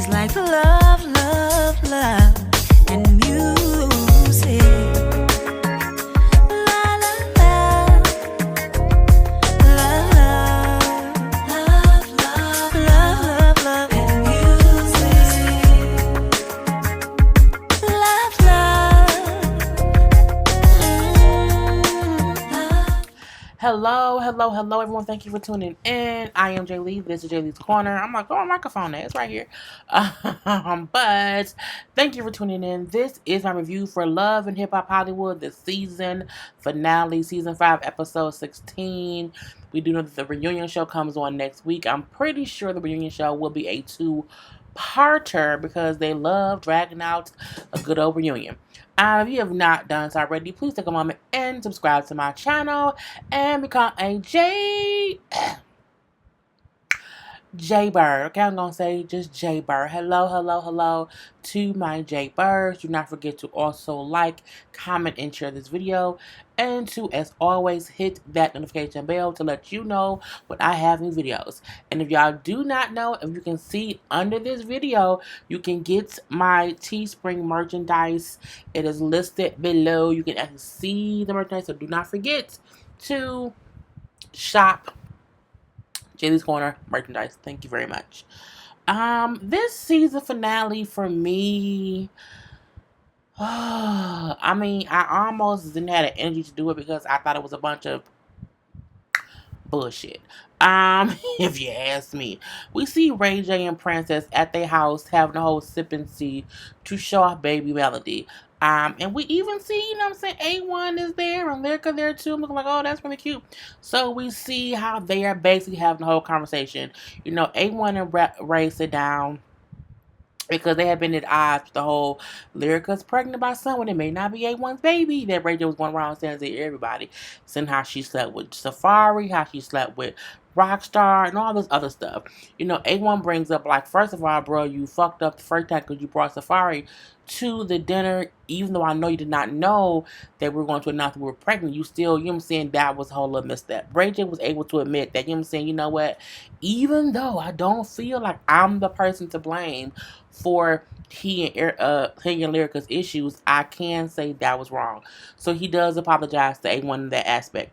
like love, love, love, and music. La la la, love, love, love, love, love, and music. Love, love. Hello, everyone. Thank you for tuning in. I am Jay Lee. This is Jay Lee's Corner. I'm like, oh, microphone there. It's right here. But thank you for tuning in. This is my review for Love and Hip Hop Hollywood, the season finale, season 5, episode 16. We do know that the reunion show comes on next week. I'm pretty sure the reunion show will be a two-parter because they love dragging out a good old reunion. If you have not done so already, please take a moment and subscribe to my channel and become a J-Bird. Okay, I'm going to say just J-Bird. Hello to my J-Birds. Do not forget to also like, comment, and share this video. And to, as always, hit that notification bell to let you know when I have new videos. And if y'all do not know, if you can see under this video, you can get my Teespring merchandise. It is listed below. You can actually see the merchandise, so do not forget to shop Jaylee's Corner merchandise. Thank you very much. This season finale for me, I mean, I almost didn't have the energy to do it because I thought it was a bunch of bullshit. If you ask me. We see Ray J and Princess at their house having a whole sipping tea to show off baby Melody. And we even see, you know what I'm saying, A1 is there and Lyrica there too. I'm looking like, oh, that's really cute. So we see how they are basically having a whole conversation. You know, A1 and Ray sit down because they have been at odds with the whole Lyrica's pregnant by someone. It may not be A1's baby. That Ray J was going around saying to everybody, saying how she slept with Safari, how she slept with Rockstar, and all this other stuff. You know, A1 brings up, like, first of all, bro, you fucked up the first time because you brought Safari to the dinner, even though I know you did not know that we were going to announce we were pregnant. You still, you know what I'm saying, that was a whole little misstep. Ray J was able to admit that, you know what I'm saying, you know what, even though I don't feel like I'm the person to blame for he and Lyrica's issues, I can say that was wrong. So he does apologize to A1 in that aspect.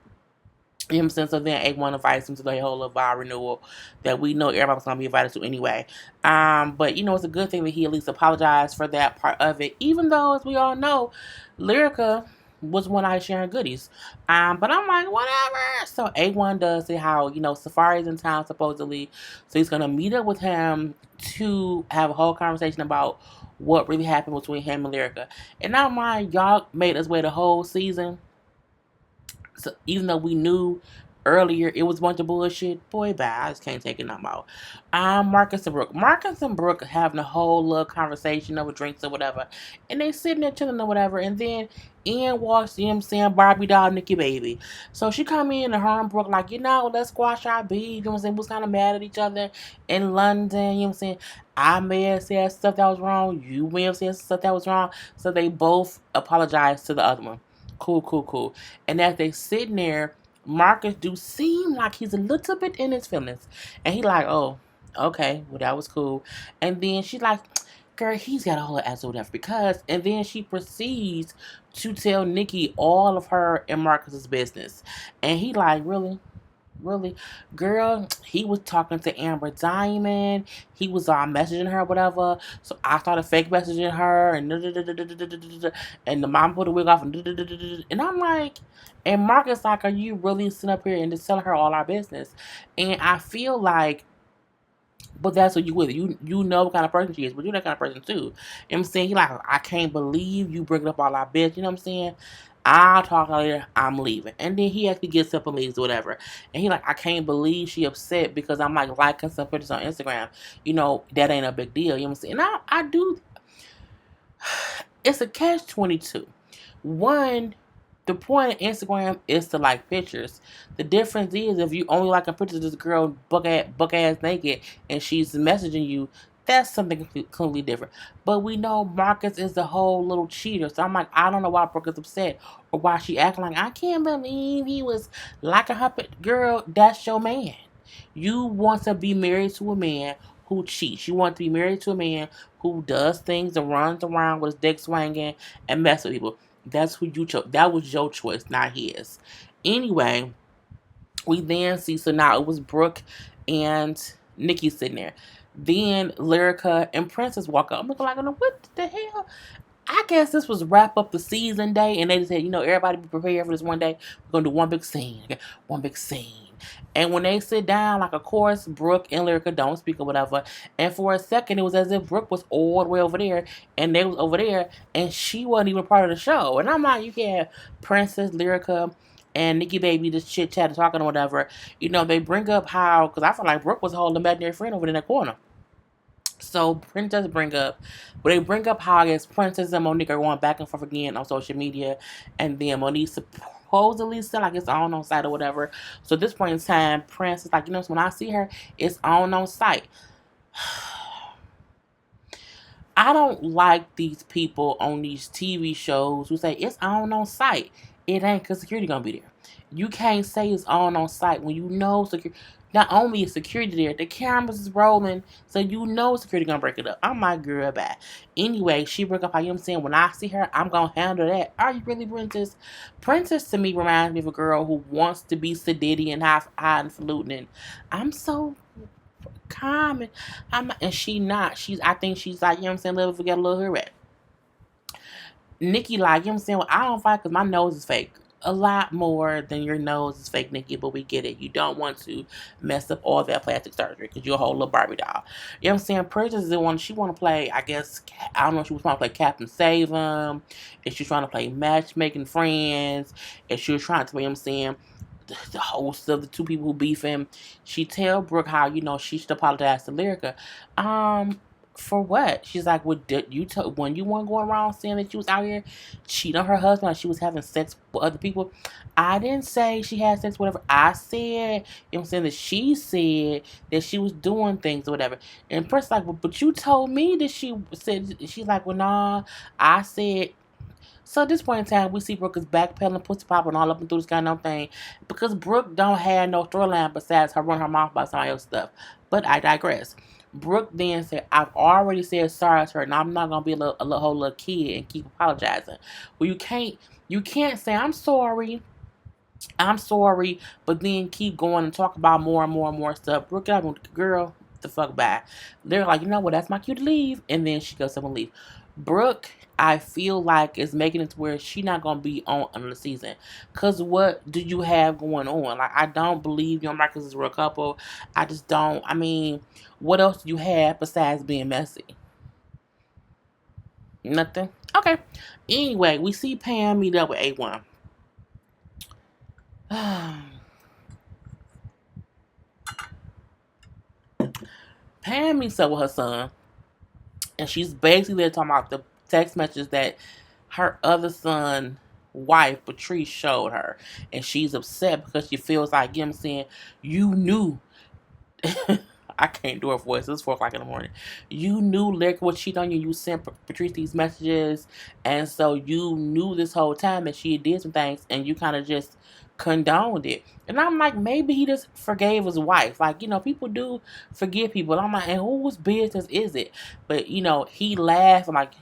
You know what I'm saying? So then A1 invites him to the whole vow renewal that we know everybody's going to be invited to anyway. But, you know, it's a good thing that he at least apologized for that part of it. Even though, as we all know, Lyrica was one out sharing goodies. But I'm like, whatever. So A1 does say how, you know, Safari's in town supposedly. So he's going to meet up with him to have a whole conversation about what really happened between him and Lyrica. And I'm like, y'all made us wait a whole season. So even though we knew earlier it was a bunch of bullshit, boy, bye. I just can't take it no more. Marcus and Brooke. Marcus and Brooke having a whole little conversation over drinks or whatever. And they sitting there chilling or whatever. And then Ian walks, you know what I'm saying, Barbie doll, Nikki baby. So she come in and her and Brooke like, you know, let's squash our beef. You know what I'm saying? We was kind of mad at each other in London. You know what I'm saying? I may have said stuff that was wrong. You may have said stuff that was wrong. So they both apologized to the other one. Cool. And as they sitting there, Marcus do seem like he's a little bit in his feelings. And he like, oh, okay, well, that was cool. And then she's like, girl, he's got a whole ass or whatever. Because, and then she proceeds to tell Nikki all of her and Marcus's business. And he like, really? Girl, he was talking to Amber Diamond. He was messaging her, whatever. So I started fake messaging her, and the mom put the wig off, and I'm like, and Marcus like, are you really sitting up here and just telling her all our business? And I feel like, but that's what you with. You know what kind of person she is, but you're that kind of person too. You know what I'm saying? He like, I can't believe you bringing up all our bitch. You know what I'm saying? I'll talk later. I'm leaving. And then he actually gets up and leaves or whatever. And he like, I can't believe she upset because I'm like liking some pictures on Instagram. You know, that ain't a big deal. You know what I'm saying? And I do. It's a catch-22. One, the point of Instagram is to like pictures. The difference is if you only like a picture of this girl buck ass naked and she's messaging you, that's something completely different. But we know Marcus is the whole little cheater. So I'm like, I don't know why Brooke is upset or why she acting like, I can't believe he was liking her. Girl, that's your man. You want to be married to a man who cheats. You want to be married to a man who does things and runs around with his dick swinging and mess with people. That's who you chose. That was your choice, not his. Anyway, we then see, so now it was Brooke and Nikki sitting there. Then Lyrica and Princess walk up. I'm looking like, what the hell? I guess this was wrap up the season day, and they just said, everybody be prepared for this one day. We're gonna do one big scene, okay? One big scene. And when they sit down, like of course, Brooke and Lyrica don't speak or whatever. And for a second, it was as if Brooke was all the way over there, and they was over there, and she wasn't even part of the show. And I'm like, you can have Princess, Lyrica, and Nikki Baby just chit chat talking or whatever. They bring up how, because I feel like Brooke was holding imaginary friend over in that corner. So Princess they bring up how I guess Princess and Monique are going back and forth again on social media, and then Monique supposedly still like it's on site or whatever. So at this point in time, Princess like, when I see her, it's on site. I don't like these people on these TV shows who say it's on site. It ain't, because security gonna be there. You can't say it's on site when you know security. Not only is security there, the cameras is rolling, so security gonna break it up. I'm my girl back. Anyway, she broke up how I'm saying, when I see her, I'm gonna handle that. Are you really, Princess? Princess to me reminds me of a girl who wants to be sedity and highfalutin, and I'm so calm, and she not. I think she's like, let her forget a little her at. Nikki like, well, I don't fight because my nose is fake. A lot more than your nose is fake, Nikki, but we get it. You don't want to mess up all that plastic surgery because you're a whole little Barbie doll. Princess is the one, she want to play, I guess, I don't know if she was trying to play Captain Save 'em, if she's trying to play Matchmaking Friends, if she was trying to play, the host of the two people who beef him. She tell Brooke how, she should apologize to Lyrica. For what? She's like, well, when you weren't going around saying that you was out here cheating on her husband, like she was having sex with other people. I didn't say she had sex, whatever. I said, that she said that she was doing things or whatever. And Prince like, well, but you told me that she said, she's like, well, nah, I said. So at this point in time, we see Brooke is backpedaling, pussy popping all up and through this kind of thing, because Brooke don't have no storyline besides her run her mouth about somebody else's stuff. But I digress. Brooke then said, I've already said sorry to her, and I'm not gonna be a whole little kid and keep apologizing. Well, you can't say I'm sorry, but then keep going and talk about more and more and more stuff. Brooke, girl, the fuck back. They're like, what? That's my cue to leave, and then she goes up and leave. Brooke, I feel like, is making it to where she's not gonna be on another season. Cause what do you have going on? Like, I don't believe you and Marcus is a real couple. I just don't. I mean, what else do you have besides being messy? Nothing. Okay. Anyway, we see Pam meet up with A1. Pam meets up with her son, and she's basically talking about the text messages that her other son wife Patrice showed her, and she's upset because she feels like saying, you knew. I can't do her voice. It's 4:00 in the morning. You knew Lyrica would cheat on you. You sent Patrice these messages, and so you knew this whole time that she did some things, and you kind of just condoned it. And I'm like, maybe he just forgave his wife. Like, people do forgive people. I'm like, and whose business is it? But he laughed. I'm like,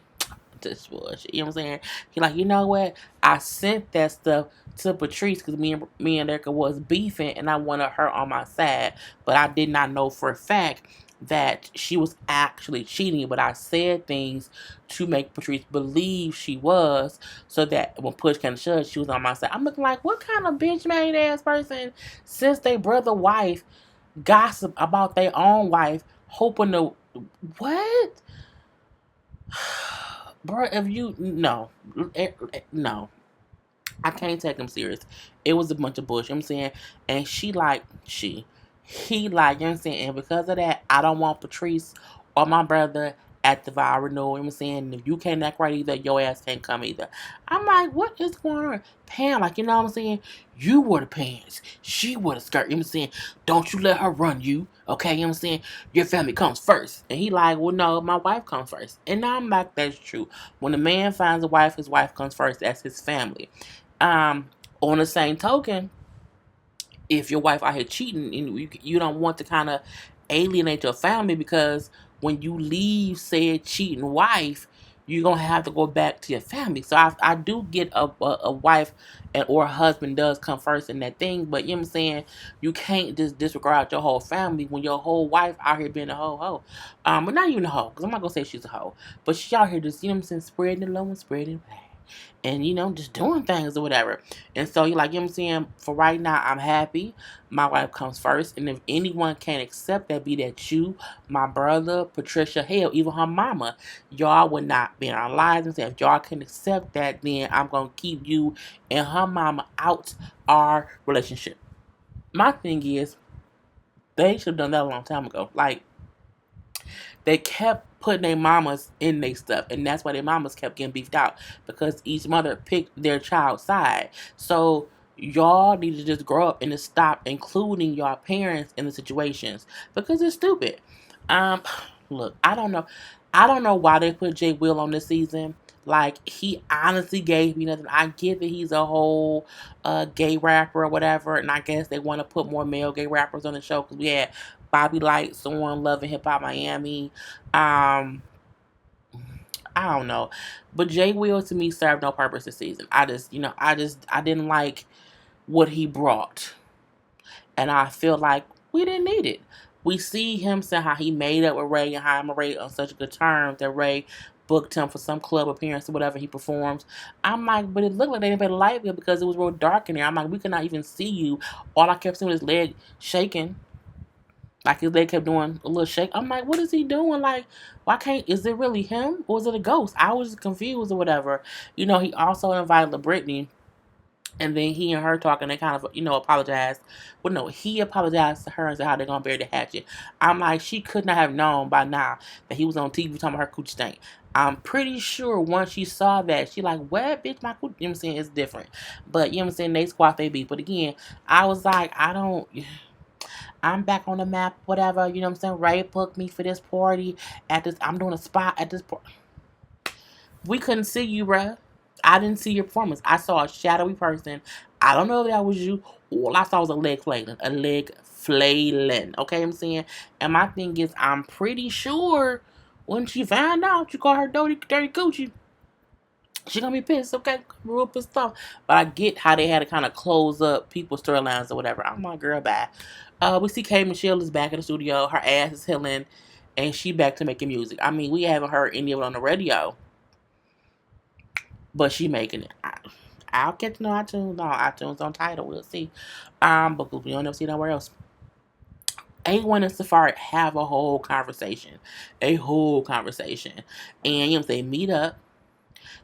this bullshit. You know what I'm saying? He like, what? I sent that stuff to Patrice because me and Erica was beefing, and I wanted her on my side, but I did not know for a fact that she was actually cheating. But I said things to make Patrice believe she was, so that when push came to shove, she was on my side. I'm looking like, what kind of bitch made ass person, since they brother wife gossip about their own wife, hoping to what? Bro, if you no, I can't take him serious. It was a bunch of bullshit. You know what I'm saying, and he like, you know what I'm saying, and because of that, I don't want Patrice or my brother at the vow renewal. You know what I'm saying, if you can't act right either, your ass can't come either. I'm like, what is going on? Pam, like, you know what I'm saying, you wore the pants, she wore the skirt. You know what I'm saying, don't you let her run you. Okay, you know what I'm saying, your family comes first. And he like, well, no, my wife comes first. And I'm like, that's true. When a man finds a wife, his wife comes first. That's his family. On the same token, if your wife out here cheating and you don't want to kind of alienate your family because when you leave said cheating wife, you're gonna have to go back to your family. So I do get a wife or a husband does come first in that thing, but you know what I'm saying, you can't just disregard your whole family when your whole wife out here being a hoe. But not even a hoe, because I'm not gonna say she's a hoe, but she out here just, you know what I'm saying, spreading the low and spreading the and just doing things or whatever. And so you're like, you know what I'm saying, for right now I'm happy my wife comes first, and if anyone can't accept that, be that you, my brother, Patricia, hell, even her mama, y'all would not be in our lives. And say, if y'all can accept that, then I'm gonna keep you and her mama out our relationship. My thing is, they should have done that a long time ago. Like, they kept putting their mamas in their stuff, and that's why their mamas kept getting beefed out, because each mother picked their child's side. So y'all need to just grow up and to stop including your parents in the situations, because it's stupid. Um, Look, I don't know why they put Jay Will on this season. Like, he honestly gave me nothing. I get that he's a whole gay rapper or whatever, and I guess they want to put more male gay rappers on the show, because we had Bobby Lights on Love and Hip Hop Miami. Um, I don't know, but Jay Will to me served no purpose this season. I didn't like what he brought, and I feel like we didn't need it. We see him say how he made up with Ray and how I'm Ray on such good terms that Ray booked him for some club appearance or whatever he performs. I'm like, but it looked like they didn't pay the light bill because it was real dark in there. I'm like, we could not even see you. All I kept seeing was his leg shaking. Like, his leg kept doing a little shake. I'm like, what is he doing? Like, why can't, is it really him or is it a ghost? I was confused or whatever. He also invited LaBrittany, and then he and her talking, they kind of, apologized. Well, no, he apologized to her and said how they're going to bury the hatchet. I'm like, she could not have known by now that he was on TV talking about her coochie stank. I'm pretty sure once she saw that, she like, what, bitch, my coochie, you know what I'm saying, it's different. But, you know what I'm saying, they squat, they beat. But again, I was like, I'm back on the map, whatever, you know what I'm saying? Ray booked me for this party I'm doing a spot at this party. We couldn't see you, bruh. I didn't see your performance. I saw a shadowy person. I don't know if that was you. All I saw was a leg flailing. A leg flailing. Okay, I'm saying? And my thing is, I'm pretty sure when she found out you call her dirty coochie, she gonna be pissed, okay? Real pissed off. But I get how they had to kind of close up people's storylines or whatever. I'm like, girl, bye. We see K Michelle is back in the studio. Her ass is healing, and she back to making music. I mean, we haven't heard any of it on the radio, but she making it. I'll catch no iTunes. No, iTunes on title. We'll see. But we don't ever see nowhere else. A1 and Safari have a whole conversation. A whole conversation. And they meet up.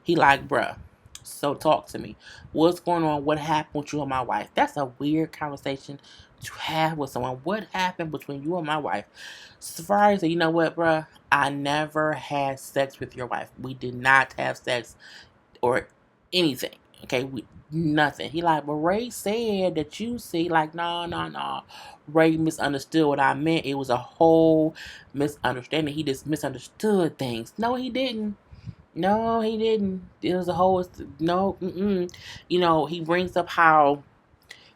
He like, bruh, so talk to me. What's going on? What happened with you and my wife? That's a weird conversation to have with someone. What happened between you and my wife? Safari said, you know what, bruh? I never had sex with your wife. We did not have sex or anything. Okay, nothing. He like, but Ray said that you see, like, no. Ray misunderstood what I meant. It was a whole misunderstanding. He just misunderstood things. No, he didn't. No, he didn't. It was a whole no. He brings up how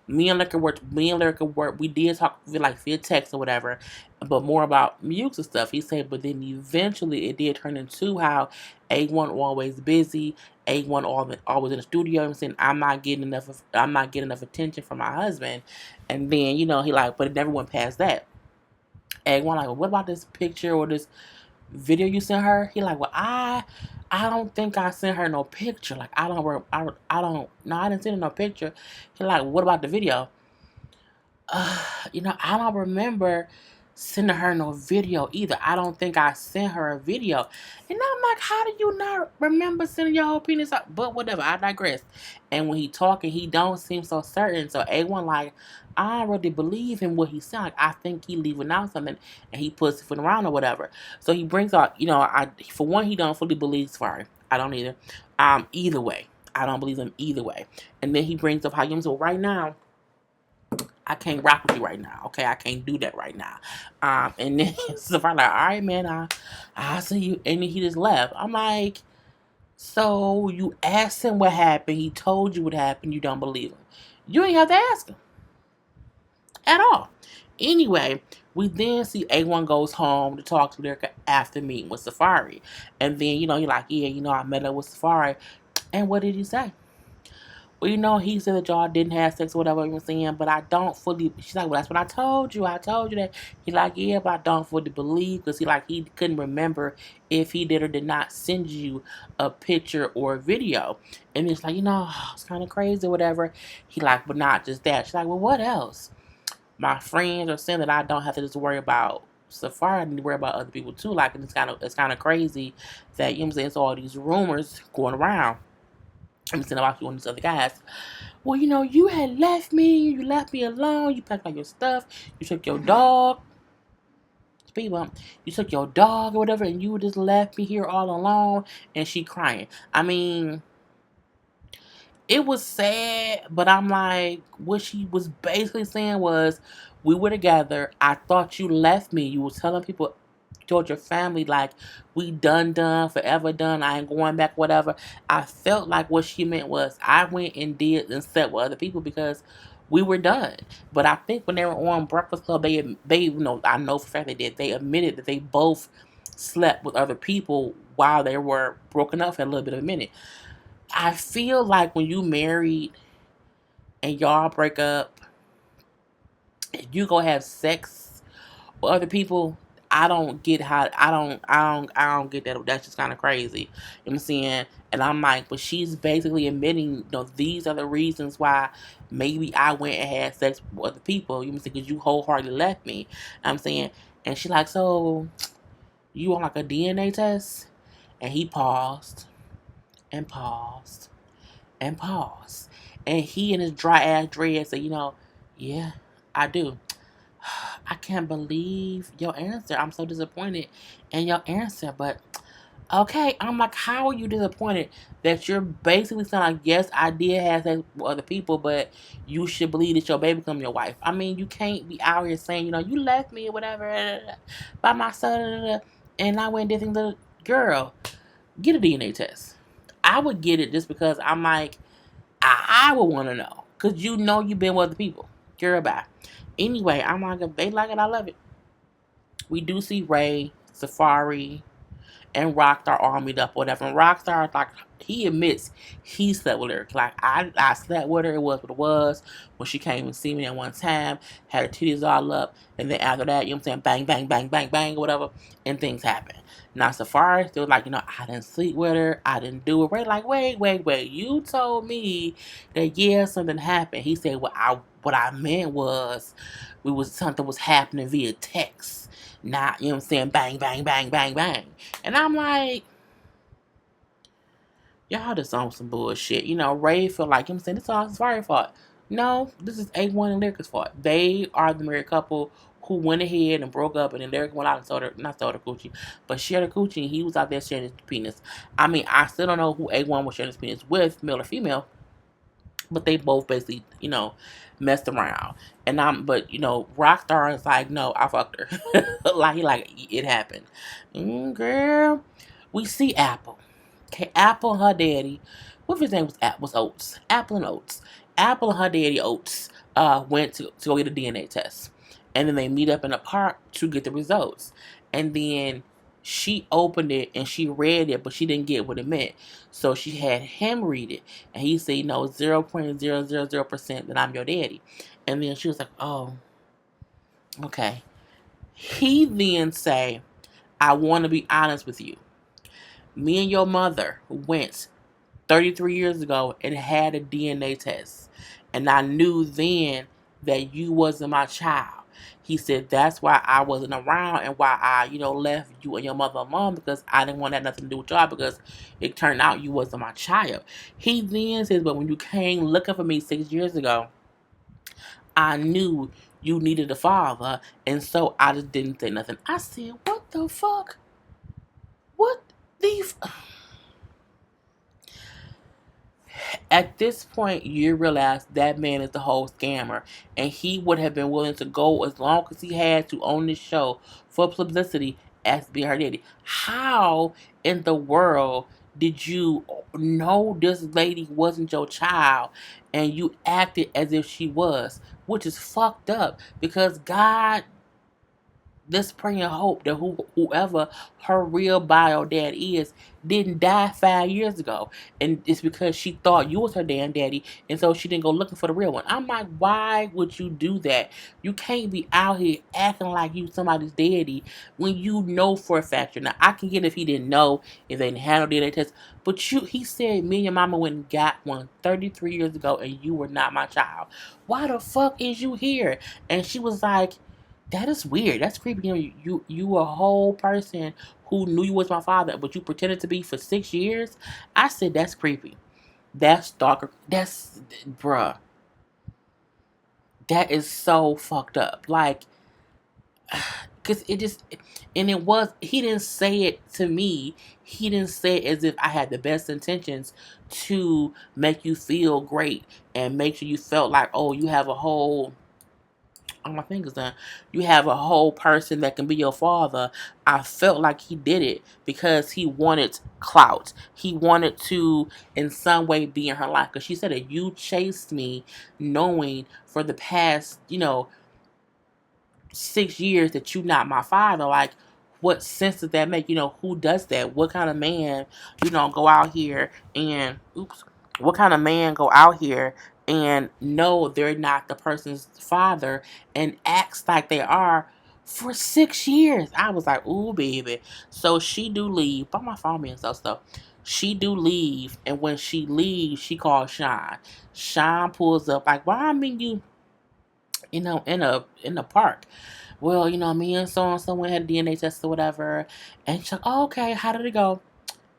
me and Lyrica work. We did talk like via text or whatever, but more about music stuff. He said, but then eventually it did turn into how A1 always busy. A1 always in the studio. I'm saying I'm not getting enough attention from my husband. And then he like, but it never went past that. A1 like, well, what about this picture or this video you sent her? He like, well, I don't think I sent her no picture. Like, I don't, no, I didn't send her no picture. He like, what about the video? I don't remember sending her no video either. I don't think I sent her a video. And I'm like, how do you not remember sending your whole penis out? But whatever, I digress. And when he talking, he don't seem so certain. So A1 like, I don't really believe in what he's saying. Like, I think he leaving out something and he puts it around or whatever. So he brings out, for one, he don't fully believe Safari. I don't either. Either way. I don't believe him either way. And then he brings up how so right now, I can't rock with you right now. Okay, I can't do that right now. And then Safari like, all right, man, I'll see you. And then he just left. I'm like, so you asked him what happened. He told you what happened. You don't believe him. You ain't have to ask him at all. Anyway, We then see A1 goes home to talk to Lyrica after meeting with Safari. And then, you're like, yeah, I met up with Safari. And what did he say? Well, he said that y'all didn't have sex or whatever you were saying, but I don't fully. She's like, well, that's what I told you. I told you that. He's like, yeah, but I don't fully believe because he couldn't remember if he did or did not send you a picture or a video. And it's like, it's kind of crazy or whatever. He like, but not just that. She's like, well, what else? My friends are saying that I don't have to just worry about Safari. I need to worry about other people too. Like, and it's kind of crazy that what I'm saying. It's all these rumors going around. I'm saying about you and these other guys. Well, you had left me. You left me alone. You packed all your stuff. You took your dog. Speed bump. You took your dog or whatever, and you just left me here all alone. And she crying. I mean, it was sad, but I'm like, what she was basically saying was, we were together. I thought you left me. You were telling people, told your family, like, we done, forever done. I ain't going back, whatever. I felt like what she meant was, I went and did and slept with other people because we were done. But I think when they were on Breakfast Club, I know for a fact they did. They admitted that they both slept with other people while they were broken up for a little bit of a minute. I feel like when you married and y'all break up, you go have sex with other people. I don't get how I don't get that. That's just kind of crazy. You know what I'm saying? And I'm like, but she's basically admitting, these are the reasons why maybe I went and had sex with other people. You know what I'm saying? Because you wholeheartedly left me. You know what I'm saying? And she like, so you want like a DNA test? And he paused and paused and paused. And he in his dry ass dread said, yeah, I do. I can't believe your answer. I'm so disappointed in your answer. But okay, I'm like, how are you disappointed that you're basically saying like, yes, I did have sex with other people, but you should believe that your baby become your wife. I mean, you can't be out here saying, you left me or whatever by my son, and I went and did things to the girl. Get a DNA test. I would get it just because I'm like, I would want to know. Because you've been with other people. Girl, bye. Anyway, I'm like, if they like it, I love it. We do see Ray, Safari, and Rockstar all meet up, whatever. And Rockstar, like, he admits he slept with her. Like, I slept with her. It was what it was. When she came and see me at one time, had her titties all up. And then after that, what I'm saying, bang, bang, bang, bang, bang, or whatever. And things happen. Now, Safari still like, I didn't sleep with her. I didn't do it. Ray like, wait. You told me that, yeah, something happened. He said, what I meant was, something was happening via text. Not, what I'm saying, bang, bang, bang, bang, bang. And I'm like, y'all just on some bullshit. Ray feel like, I'm saying, this is all Safari's fault. No, this is A1 and Lyrica's fault. They are the married couple who went ahead and broke up, and then Lyrica went out and not sold her coochie, but shared her coochie, and he was out there sharing his penis. I mean, I still don't know who A1 was sharing his penis with, male or female, but they both basically, messed around. But Rockstar is like, no, I fucked her. like it happened. Girl, we see Apple. Okay, Apple and her daddy, what if his name was Oates? Apple and Oates. Apple and her daddy Oates went to go get a DNA test. And then they meet up in a park to get the results. And then she opened it and she read it, but she didn't get what it meant. So she had him read it. And he said, 0.000% that I'm your daddy. And then she was like, oh, okay. He then say, I want to be honest with you. Me and your mother went 33 years ago and had a DNA test. And I knew then that you wasn't my child. He said that's why I wasn't around and why I, left you and your mother alone, because I didn't want to have nothing to do with y'all, because it turned out you wasn't my child. He then says, but when you came looking for me 6 years ago, I knew you needed a father, and so I just didn't say nothing. I said, what the fuck? What the At this point, you realize that man is the whole scammer, and he would have been willing to go as long as he had to on this show for publicity as being her daddy. How in the world did you know this lady wasn't your child and you acted as if she was? Which is fucked up, because God let's pray and hope that whoever her real bio dad is didn't die 5 years ago, and it's because she thought you was her damn daddy, and so she didn't go looking for the real one. I'm like, why would you do that? You can't be out here acting like you somebody's daddy when you know for a fact you're not. I can get if he didn't know, if they didn't handle DNA test, but he said me and your mama went and got one 33 years ago, and you were not my child. Why the fuck is you here? And she was like, that is weird. That's creepy. You a whole person who knew you was my father, but you pretended to be for 6 years. I said that's creepy. That's stalker. That's bruh. That is so fucked up. Like, cause it just, and it was. He didn't say it to me. He didn't say it as if I had the best intentions to make you feel great and make sure you felt like, oh, you have a whole, on my fingers done. You have a whole person that can be your father. I felt like he did it because he wanted clout. He wanted to, in some way, be in her life. Because she said that you chased me knowing for the past, 6 years that you not my father. Like, what sense does that make? Who does that? What kind of man, go out here and, what kind of man go out here and know they're not the person's father and acts like they are for 6 years? I was like, ooh, baby. So she do leave. But my phone being so stuff. She do leave, and when she leaves, she calls Sean. Sean pulls up like, why I mean you, in a park. Well, me and so and someone had a DNA test or whatever. And she's like, oh, okay, how did it go?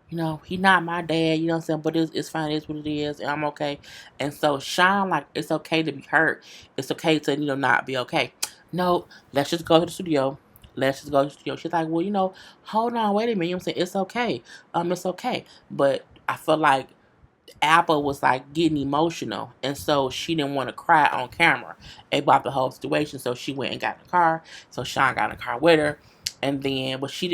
He not my dad, you know what I'm saying? But it's fine, it's what it is, and I'm okay. And so Sean, like, it's okay to be hurt. It's okay to, not be okay. No, let's just go to the studio. Let's just go to the studio. She's like, well, hold on, wait a minute. You know what I'm saying? It's okay. It's okay. But I feel like Apple was like getting emotional, and so she didn't want to cry on camera about the whole situation. So she went and got in the car. So Sean got in the car with her, and then what she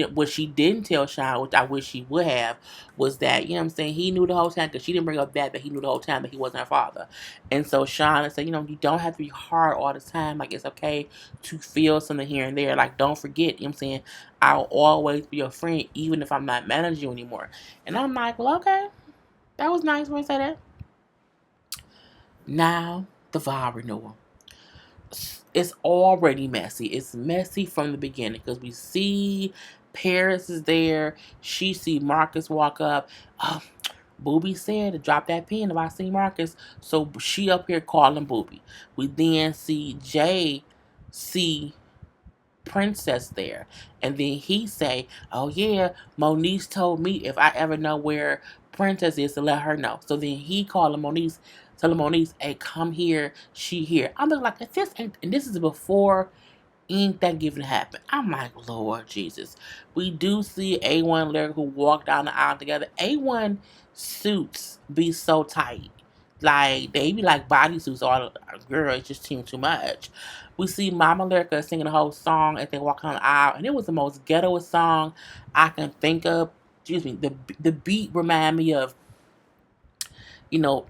didn't tell Sean, which I wish she would have, was that, what I'm saying, he knew the whole time, because she didn't bring up that he knew the whole time that he wasn't her father. And so Sean said, you don't have to be hard all the time. Like, it's okay to feel something here and there. Like, don't forget, you know what I'm saying, I'll always be your friend even if I'm not managing you anymore. And I'm like, well, okay. That was nice when you say that. Now, the vow renewal. It's already messy. It's messy from the beginning because we see Paris is there. She see Marcus walk up. Oh, Booby said to drop that pin if I see Marcus. So she up here calling Booby. We then see Jay see Princess there. And then he say, oh yeah, Moniece told me if I ever know where Princess is to let her know. So then he called Moniece, telling Moniece, hey, come here, she here. I'm like, if this ain't, and this is before anything even happened. I'm like, Lord Jesus. We do see A1 Lyric who walk down the aisle together. A1 suits be so tight. Like, they be like bodysuits. All girl, it just seemed too much. We see Mama Lyrica singing the whole song as they walk down the aisle, and it was the most ghettoest song I can think of. Excuse me. The beat remind me of,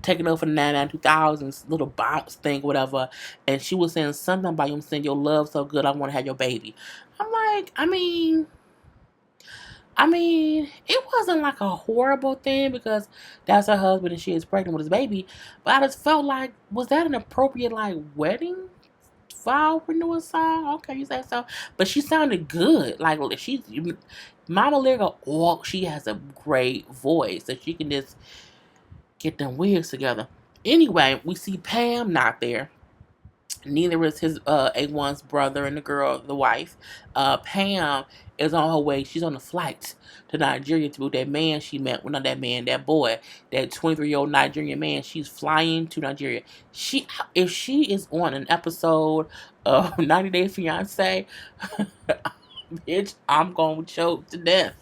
taking over the 99 2000s little bounce thing, whatever. And she was saying something about, you saying your love so good, I want to have your baby. I'm like, it wasn't like a horrible thing because that's her husband and she is pregnant with his baby. But I just felt like, was that an appropriate, like, wedding vow renewal song? Okay, you say so. But she sounded good. Like, Mama Lyrica, she has a great voice that she can just get them wigs together. Anyway, we see Pam not there. Neither is his A1's brother and the girl, the wife. Pam is on her way. She's on a flight to Nigeria to meet that man she met. Well, not that man, that boy, that 23-year-old Nigerian man. She's flying to Nigeria. If she is on an episode of 90 Day Fiance, bitch, I'm gonna choke to death.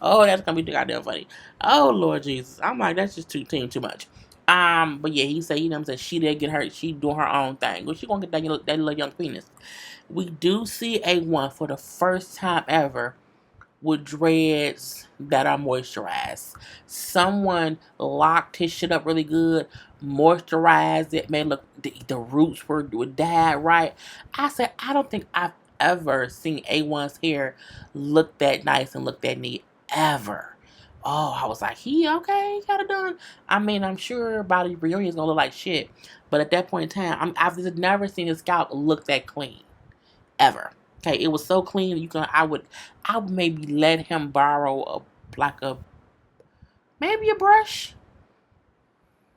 Oh, that's gonna be goddamn funny. Oh, Lord Jesus. I'm like, that's just too much. But yeah, he said, what I'm saying, she did get hurt. She doing her own thing. Well, she gonna get that little young penis. We do see A1 for the first time ever with dreads that are moisturized. Someone locked his shit up really good, moisturized it, made look the roots were dyed right. I said, I don't think ever seen A1's hair look that nice and look that neat ever. Oh, I was like, he okay, he got it done. I mean, I'm sure by the reunion is gonna look like shit, but at that point in time, I've just never seen his scalp look that clean ever. Okay, it was so clean. I would maybe let him borrow a maybe a brush.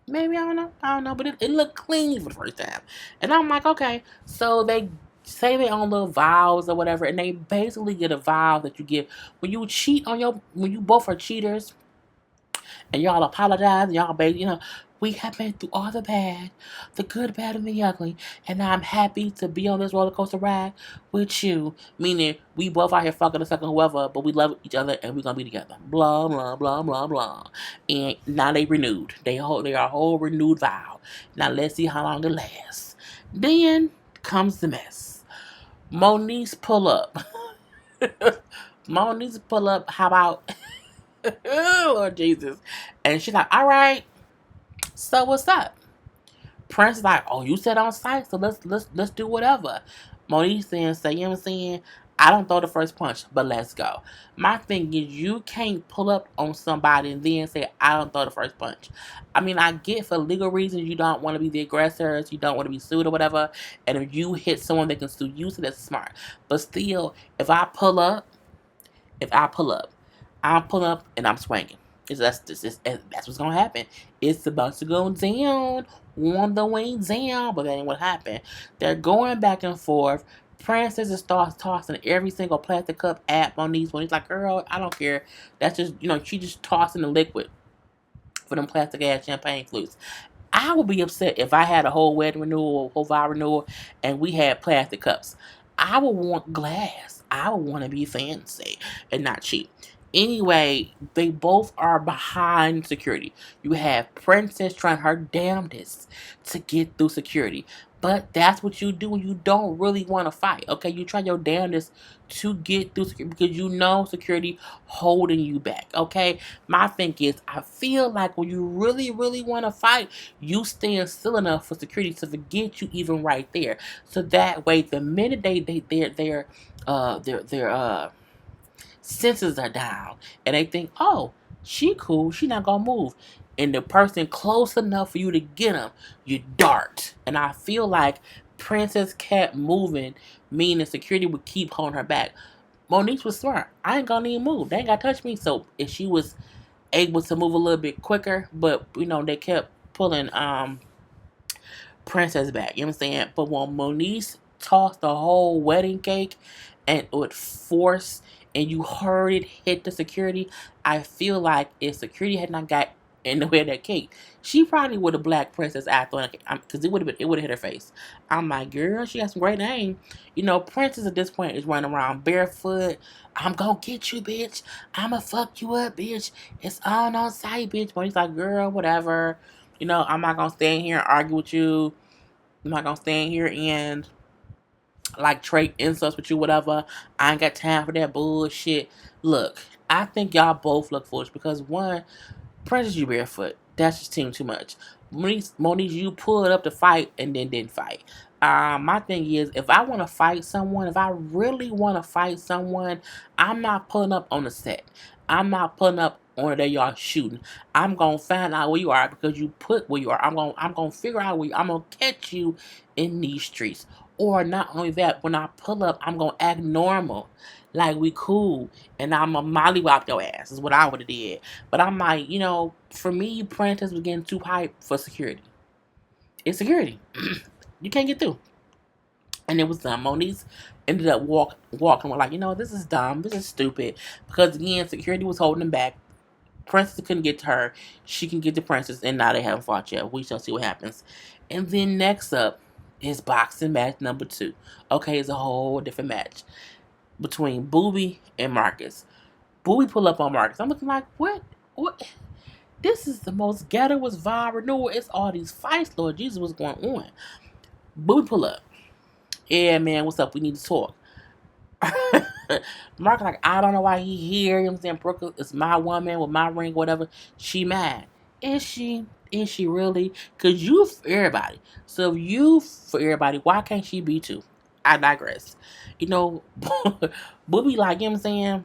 Maybe I don't know, but it looked clean for the first time, and I'm like, okay. So they say their own little vows or whatever, and they basically get a vow that you give when you cheat on when you both are cheaters and y'all apologize and y'all baby, we have been through all the good, bad, and the ugly, and I'm happy to be on this roller coaster ride with you. Meaning we both out here fucking and sucking whoever, but we love each other and we're gonna be together. Blah blah blah blah blah. And now they renewed. They are a whole renewed vow. Now let's see how long it lasts. Then comes the mess. Moniece pull up. Moniece pull up. How about Lord Jesus? And she's like, all right. So what's up? Prince is like, oh, you said on site, so let's do whatever. Monique saying, you know what I'm saying? I don't throw the first punch, but let's go. My thing is, you can't pull up on somebody and then say, I don't throw the first punch. I mean, I get for legal reasons you don't want to be the aggressors, you don't want to be sued or whatever, and if you hit someone that can sue you, so that's smart. But still, if I pull up, I'm pulling up and I'm swinging. That's what's gonna happen. It's about to go down on the way down, but that ain't what happened. They're going back and forth. Princess starts tossing every single plastic cup at Monique. Monique's like, girl, I don't care. That's just, she just tossing the liquid for them plastic ass champagne flutes. I would be upset if I had a whole wedding renewal, whole vow renewal, and we had plastic cups. I would want glass. I would want to be fancy and not cheap. Anyway, they both are behind security. You have Princess trying her damnedest to get through security. But that's what you do when you don't really want to fight. Okay, you try your damnedest to get through security because you know security holding you back. Okay, my thing is, I feel like when you really, really want to fight, you stand still enough for security to forget you even right there. So that way, the minute their senses are down and they think, oh, she cool, she not gonna move, and the person close enough for you to get them, you dart. And I feel like Princess kept moving, meaning security would keep holding her back. Monique was smart. I ain't gonna even move, they ain't gotta touch me. So if she was able to move a little bit quicker, but they kept pulling Princess back, you know what I'm saying? But when Monique tossed the whole wedding cake and with force, and you heard it hit the security, I feel like if security had not got in the way of that cake, she probably would have black Princess after, because it would have hit her face. I'm like, girl, she got some great name. Princess at this point is running around barefoot. I'm gonna get you, bitch. I'ma fuck you up, bitch. It's on site, bitch. But he's like, girl, whatever. I'm not gonna stand here and argue with you. I'm not gonna stand here and trade insults with you, whatever. I ain't got time for that bullshit. Look, I think y'all both look foolish because one, Princess, you barefoot. That's just too much. Monique, you pulled up to fight and then didn't fight. My thing is, if I want to fight someone, if I really want to fight someone, I'm not pulling up on the set. I'm not pulling up on the day y'all shooting. I'm gonna find out where you are because you put where you are. I'm gonna figure out where I'm gonna catch you in these streets. Or not only that, when I pull up, I'm gonna act normal, like we cool, and I'm a mollywop your ass. Is what I would have did. But I'm like, for me, Princess was getting too hyped for security. It's security. You can't get through. And it was Monique ended up walking. We're like, this is dumb. This is stupid. Because again, security was holding them back. Princess couldn't get to her. She can get to Princess, and now they haven't fought yet. We shall see what happens. And then next up is boxing match number 2. Okay, it's a whole different match between Booby and Marcus. Booby pull up on Marcus. I'm looking like, what? This is the most ghettoest vibe renewal. It's all these fights, Lord Jesus, what's going on? Booby pull up. Yeah, man, what's up? We need to talk. Mark like, I don't know why he here. You know what I'm saying? Brooke is my woman with my ring, whatever. She mad. Is she? Is she really? Because you for everybody. So if you for everybody, why can't she be too? I digress. You know, Booby like, you know what I'm saying?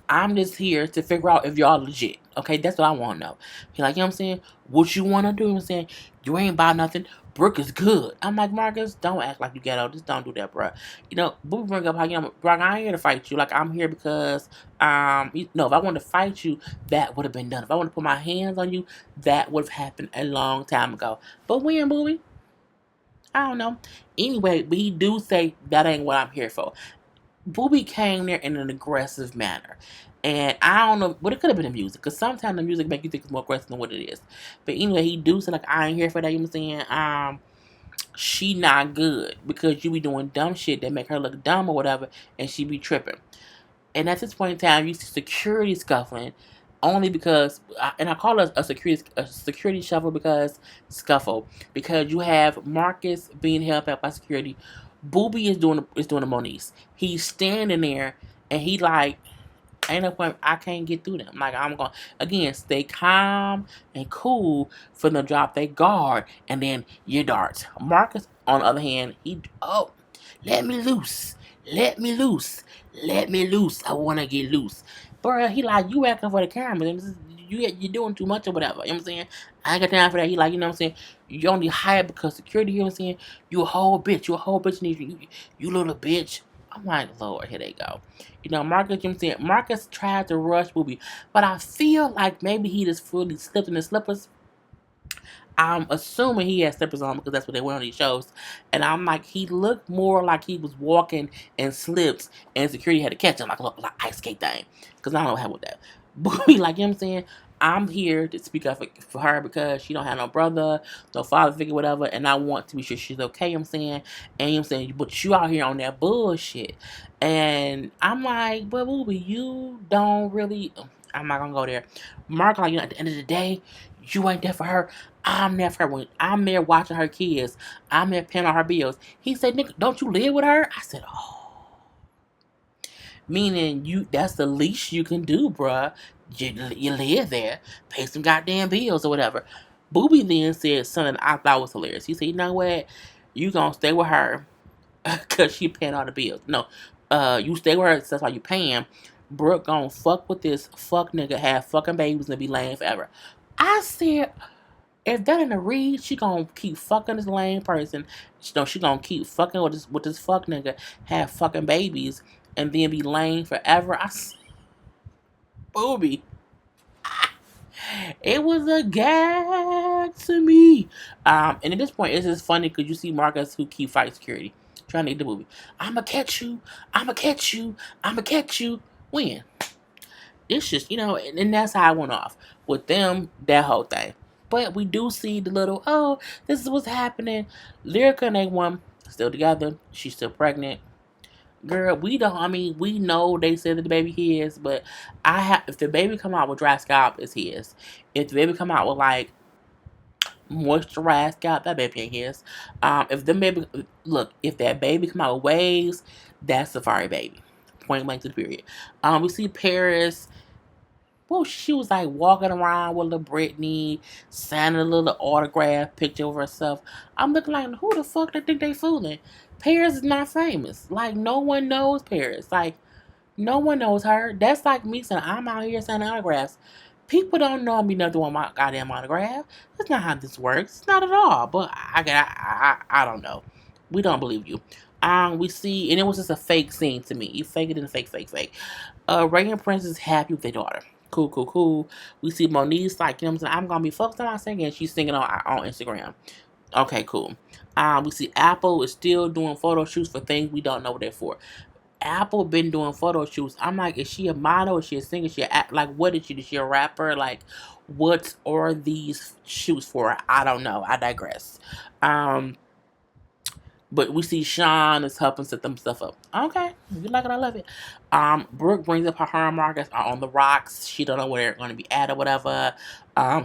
I'm just here to figure out if y'all legit. Okay, that's what I want to know. He like, you know what I'm saying? What you want to do? You know what I'm saying? You ain't about nothing. Brooke is good. I'm like, Marcus, don't act like you ghetto. Just don't do that, bro. You know, Boo bring up how, you know, bro, I ain't here to fight you. Like, I'm here because, if I wanted to fight you, that would have been done. If I wanted to put my hands on you, that would have happened a long time ago. But when, Booby? I don't know. Anyway, but he do say that ain't what I'm here for. Booby came there in an aggressive manner. And I don't know, but it could have been the music, because sometimes the music make you think it's more aggressive than what it is. But anyway, he do say, like, I ain't here for that, you know what I'm saying? She not good, because you be doing dumb shit that make her look dumb or whatever, and she be tripping. And at this point in time, you see security scuffling, only because, and I call it a security shuffle because scuffle, because you have Marcus being held back by security. Booby is doing the Moniz. He's standing there and he like, ain't no point. I can't get through them. Like, I'm going again, stay calm and cool for them to drop their guard and then you dart. Marcus, on the other hand, let me loose, let me loose, let me loose. I wanna get loose, bro. He like, you acting for the camera. You're doing too much or whatever. You know what I'm saying? I ain't got time for that. He like, you know what I'm saying? You only hired because security. You know what I'm saying? You a whole bitch. You a whole bitch. You little bitch. I'm like, Lord, here they go. You know, Marcus, you know what I'm saying? Marcus tried to rush Booby, but I feel like maybe he just fully slipped in his slippers. I'm assuming he had slippers on because that's what they wear on these shows. And I'm like, he looked more like he was walking and slipped, and security had to catch him like a little like ice skate thing. Because I don't know how with that. But like, you know what I'm saying? I'm here to speak up for her because she don't have no brother, no father figure, whatever, and I want to be sure she's okay, you know what I'm saying? And you know what I'm saying? But you out here on that bullshit. And I'm like, but Booby, you don't really, I'm not gonna go there. Mark, like, you know, at the end of the day, you ain't there for her. I'm there for her. When I'm there watching her kids, I'm there paying all her bills. He said, nigga, don't you live with her? I said, oh. Meaning, that's the least you can do, bruh. You live there, pay some goddamn bills or whatever. Booby then said something I thought was hilarious. He said, you know what? You gonna stay with her because she paying all the bills. No, you stay with her, so that's why you paying. Brooke gonna fuck with this fuck nigga, have fucking babies, and be laying forever. I said, if that ain't a read, she gonna keep fucking this lame person. She gonna keep fucking with this fuck nigga, have fucking babies, and then be lame forever. I said, Booby. It was a gag to me. And at this point, it's just funny because you see Marcus who keep fighting security, trying to eat the movie. I'ma catch you. I'ma catch you. I'ma catch you. When? It's just, and that's how I went off with them, that whole thing. But we do see the little, oh, this is what's happening. Lyrica and A1 still together. She's still pregnant. Girl, we know they said that the baby his, but if the baby come out with dry scalp, it's his. If the baby come out with like moisturized scalp, that baby ain't his. If that baby come out with waves, that's Safari baby. Point blank to the period. We see Paris. Well, she was like walking around with little Britney, signing a little autograph picture of herself. I'm looking like, who the fuck they think they fooling? Paris is not famous. Like, no one knows Paris. Like, no one knows her. That's like me saying, I'm out here signing autographs. People don't know me nothing on my goddamn autograph. That's not how this works. It's not at all. But I don't know. We don't believe you. We see, and it was just a fake scene to me. You fake it and fake. Ray and Prince is happy with their daughter. Cool, cool, cool. We see Monique like, you know what I'm saying? I'm gonna be focused on my singing. She's singing on Instagram. Okay, cool. We see Apple is still doing photo shoots for things we don't know what they're for. Apple been doing photo shoots. I'm like, is she a model? Is she a singer? What is she? Is she a rapper? Like, what are these shoots for? I don't know. I digress. But we see Sean is helping set them stuff up. Okay, if you like it, I love it. Brooke brings up her and Marcus are on the rocks. She don't know where they're going to be at or whatever.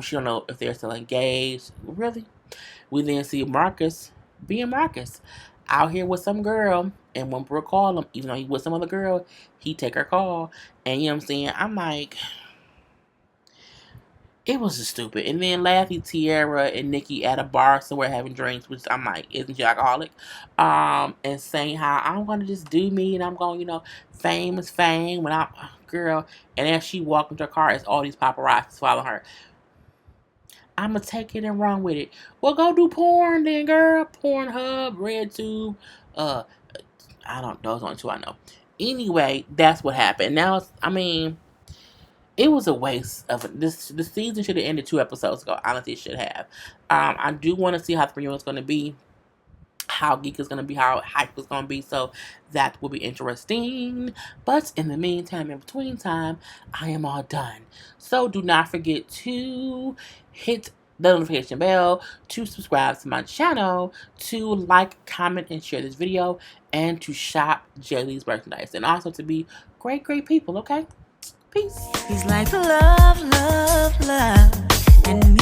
She don't know if they're still engaged. Really? We then see Marcus being Marcus out here with some girl. And when Brooke called him, even though he with some other girl, he take her call. And you know what I'm saying? I'm like, It was just stupid. And then lastly, Tiara and Nikki at a bar somewhere having drinks, which I'm like, isn't she alcoholic? And saying how I'm gonna just do me and I'm going, fame is fame when I'm girl. And as she walked into her car, it's all these paparazzis following her. I'm gonna take it and run with it. Well, go do porn then, girl. Pornhub, RedTube. Uh, I don't. Those are the two I know. Anyway, that's what happened. Now, it was a waste of this. The season should have ended 2 episodes ago. Honestly, it should have. I do want to see how the premiere is going to be, how geek is going to be, how hype is going to be. So that will be interesting. But in the meantime, in between time, I am all done. So do not forget to hit the notification bell, to subscribe to my channel, to like, comment, and share this video, and to shop Jaylee's merchandise, and also to be great, great people. Okay, peace. He's like love, love, love, and